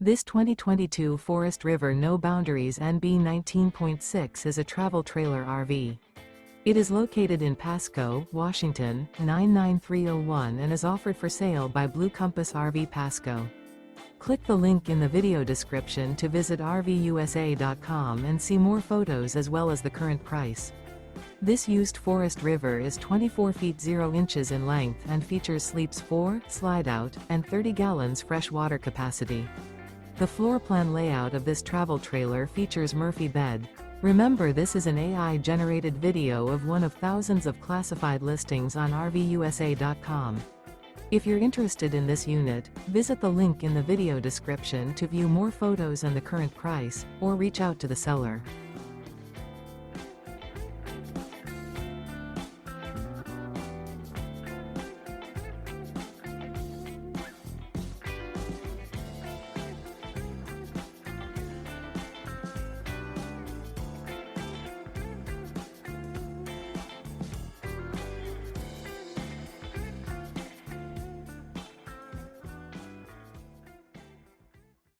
This 2022 Forest River No Boundaries NB 19.6 is a travel trailer RV. It is located in Pasco, Washington, 99301 and is offered for sale by Blue Compass RV Pasco. Click the link in the video description to visit RVUSA.com and see more photos as well as the current price. This used Forest River is 24 feet 0 inches in length and features sleeps 4, slide-out, and 30 gallons fresh water capacity. The floor plan layout of this travel trailer features Murphy bed. Remember, this is an AI-generated video of one of thousands of classified listings on RVUSA.com. If you're interested in this unit, visit the link in the video description to view more photos and the current price, or reach out to the seller.